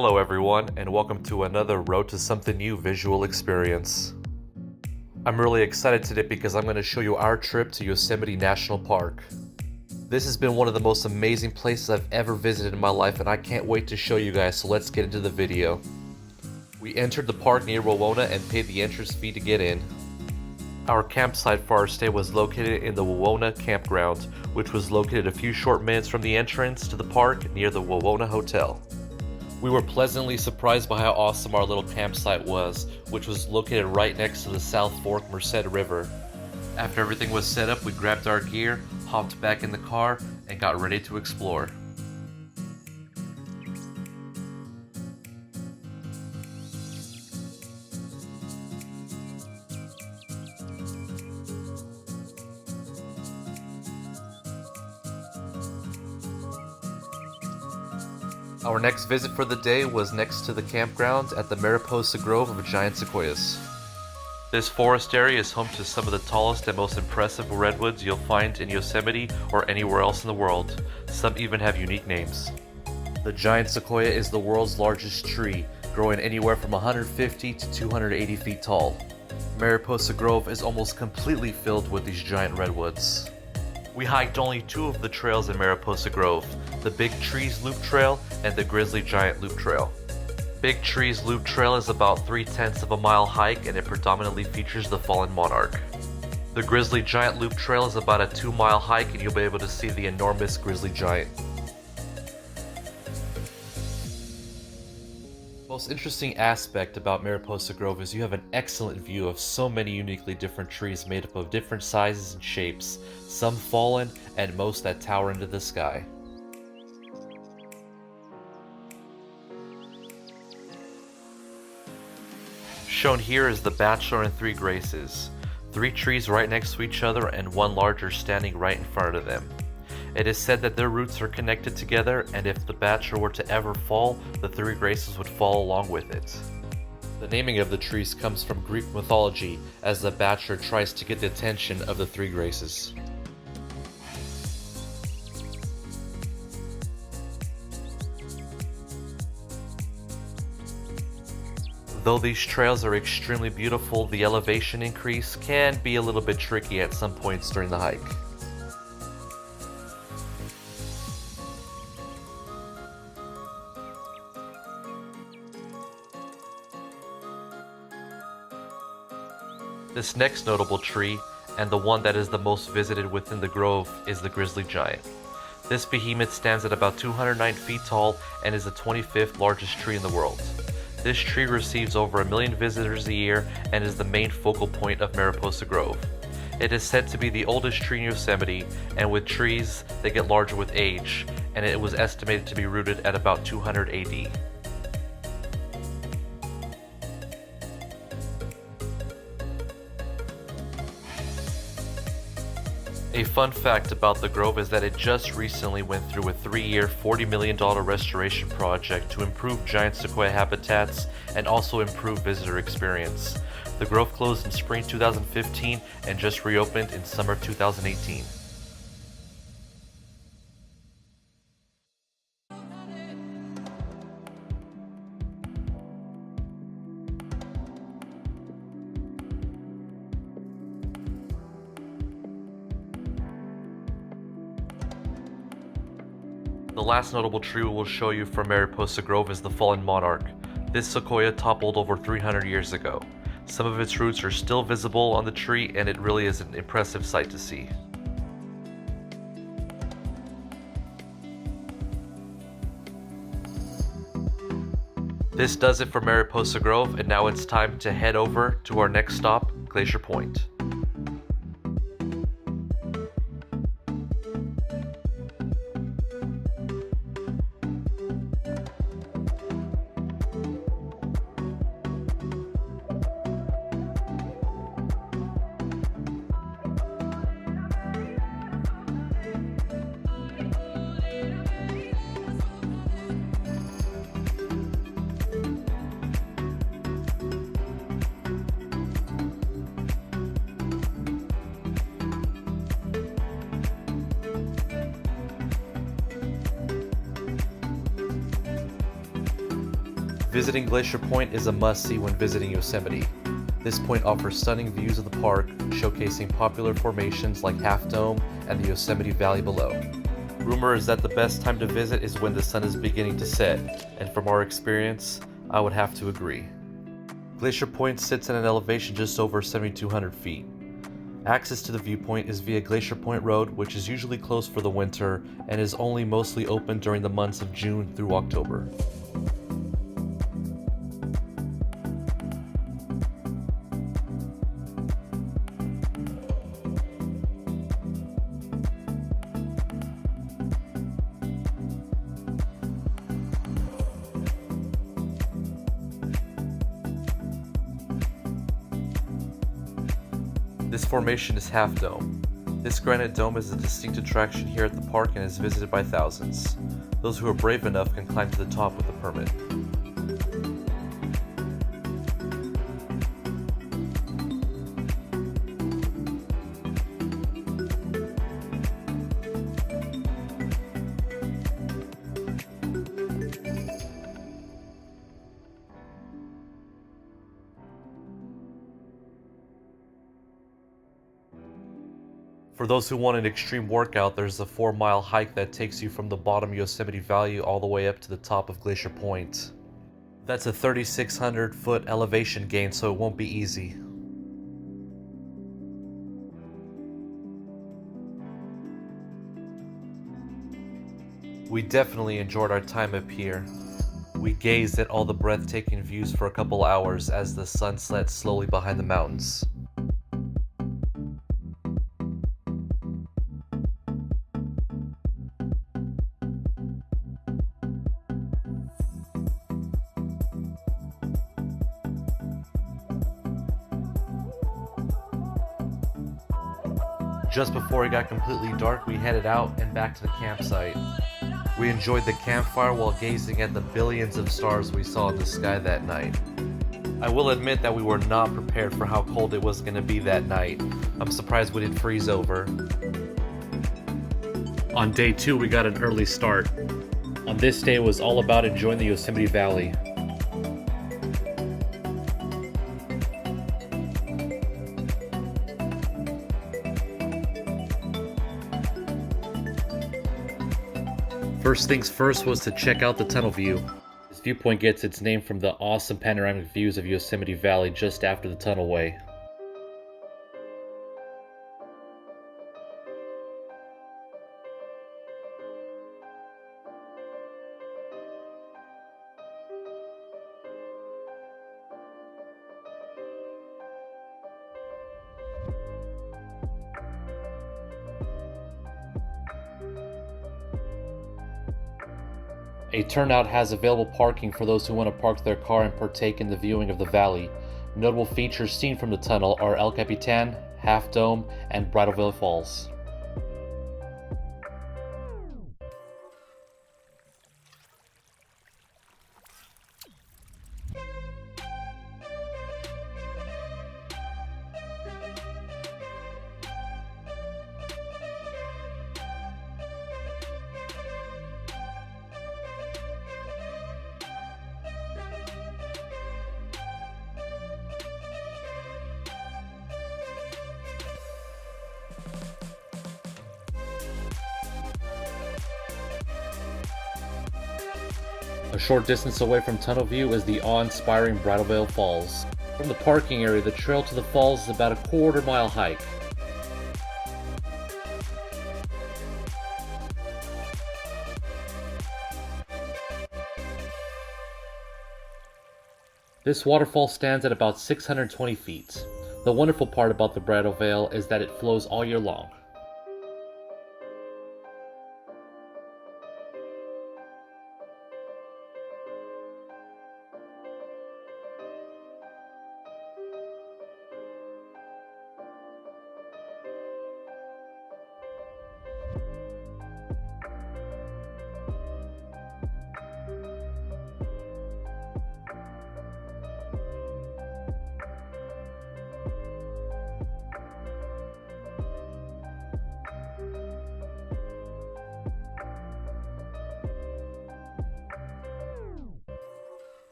Hello everyone, and welcome to another Road to Something New visual experience. I'm really excited today because I'm going to show you our trip to Yosemite National Park. This has been one of the most amazing places I've ever visited in my life, and I can't wait to show you guys, so let's get into the video. We entered the park near Wawona and paid the entrance fee to get in. Our campsite for our stay was located in the Wawona Campground, which was located a few short minutes from the entrance to the park near the Wawona Hotel. We were pleasantly surprised by how awesome our little campsite was, which was located right next to the South Fork Merced River. After everything was set up, we grabbed our gear, hopped back in the car, and got ready to explore. Our next visit for the day was next to the campground at the Mariposa Grove of giant sequoias. This forest area is home to some of the tallest and most impressive redwoods you'll find in Yosemite or anywhere else in the world. Some even have unique names. The giant sequoia is the world's largest tree, growing anywhere from 150 to 280 feet tall. Mariposa Grove is almost completely filled with these giant redwoods. We hiked only two of the trails in Mariposa Grove, the Big Trees Loop Trail and the Grizzly Giant Loop Trail. Big Trees Loop Trail is about 3/10 of a mile hike, and it predominantly features the fallen monarch. The Grizzly Giant Loop Trail is about a 2-mile hike, and you'll be able to see the enormous grizzly giant. The most interesting aspect about Mariposa Grove is you have an excellent view of so many uniquely different trees made up of different sizes and shapes, some fallen and most that tower into the sky. Shown here is the Bachelor and 3 Graces, 3 trees right next to each other and one larger standing right in front of them. It is said that their roots are connected together, and if the Bachelor were to ever fall, the 3 Graces would fall along with it. The naming of the trees comes from Greek mythology, as the Bachelor tries to get the attention of the 3 Graces. Though these trails are extremely beautiful, the elevation increase can be a little bit tricky at some points during the hike. This next notable tree, and the one that is the most visited within the grove, is the Grizzly Giant. This behemoth stands at about 209 feet tall and is the 25th largest tree in the world. This tree receives over 1 million visitors a year and is the main focal point of Mariposa Grove. It is said to be the oldest tree in Yosemite, and with trees, they get larger with age, and it was estimated to be rooted at about 200 AD. A fun fact about the Grove is that it just recently went through a 3-year, $40 million restoration project to improve giant sequoia habitats and also improve visitor experience. The Grove closed in spring 2015 and just reopened in summer 2018. The last notable tree we will show you from Mariposa Grove is the fallen monarch. This sequoia toppled over 300 years ago. Some of its roots are still visible on the tree, and it really is an impressive sight to see. This does it for Mariposa Grove, and now it's time to head over to our next stop, Glacier Point. Visiting Glacier Point is a must-see when visiting Yosemite. This point offers stunning views of the park, showcasing popular formations like Half Dome and the Yosemite Valley below. Rumor is that the best time to visit is when the sun is beginning to set, and from our experience, I would have to agree. Glacier Point sits at an elevation just over 7,200 feet. Access to the viewpoint is via Glacier Point Road, which is usually closed for the winter and is only mostly open during the months of June through October. This formation is Half Dome. This granite dome is a distinct attraction here at the park and is visited by thousands. Those who are brave enough can climb to the top with a permit. For those who want an extreme workout, there's a 4-mile hike that takes you from the bottom Yosemite Valley all the way up to the top of Glacier Point. That's a 3,600 foot elevation gain, so it won't be easy. We definitely enjoyed our time up here. We gazed at all the breathtaking views for a couple hours as the sun set slowly behind the mountains. Just before it got completely dark, we headed out and back to the campsite. We enjoyed the campfire while gazing at the billions of stars we saw in the sky that night. I will admit that we were not prepared for how cold it was going to be that night. I'm surprised we didn't freeze over. On day 2, we got an early start. On this day, it was all about enjoying the Yosemite Valley. First things first was to check out the tunnel view. This viewpoint gets its name from the awesome panoramic views of Yosemite Valley just after the tunnelway. A turnout has available parking for those who want to park their car and partake in the viewing of the valley. Notable features seen from the tunnel are El Capitan, Half Dome, and Bridalveil Falls. A short distance away from tunnel view is the awe-inspiring Bridalveil Falls. From the parking area, the trail to the falls is about a quarter-mile hike. This waterfall stands at about 620 feet. The wonderful part about the Bridalveil is that it flows all year long.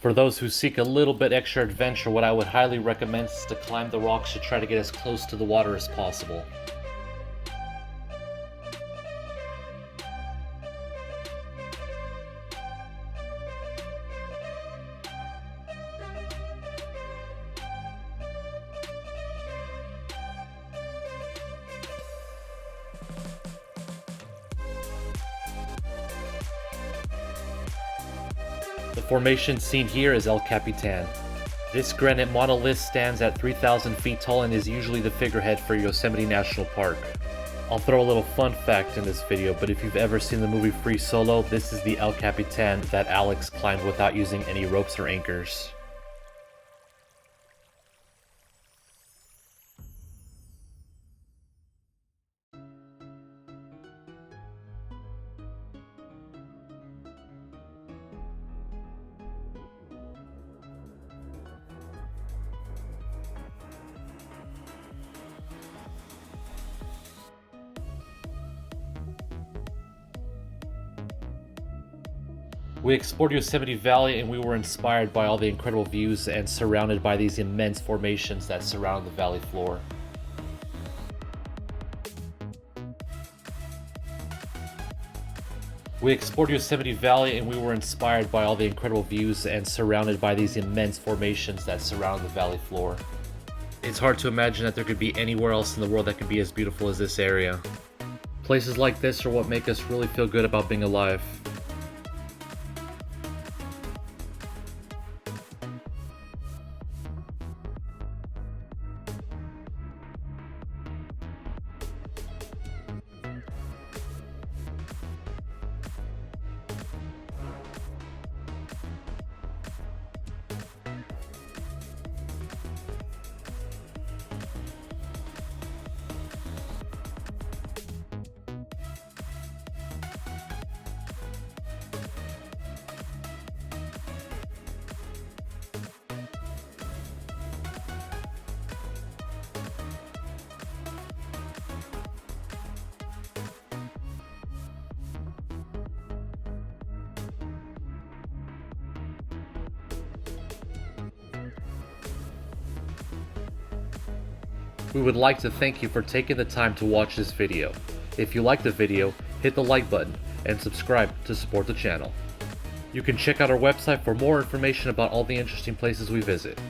For those who seek a little bit extra adventure, what I would highly recommend is to climb the rocks to try to get as close to the water as possible. The formation seen here is El Capitan. This granite monolith stands at 3,000 feet tall and is usually the figurehead for Yosemite National Park. I'll throw a little fun fact in this video, but if you've ever seen the movie Free Solo, this is the El Capitan that Alex climbed without using any ropes or anchors. We explored Yosemite Valley and we were inspired by all the incredible views and surrounded by these immense formations that surround the valley floor. We explored Yosemite Valley and we were inspired by all the incredible views and surrounded by these immense formations that surround the valley floor. It's hard to imagine that there could be anywhere else in the world that could be as beautiful as this area. Places like this are what make us really feel good about being alive. We would like to thank you for taking the time to watch this video. If you liked the video, hit the like button and subscribe to support the channel. You can check out our website for more information about all the interesting places we visit.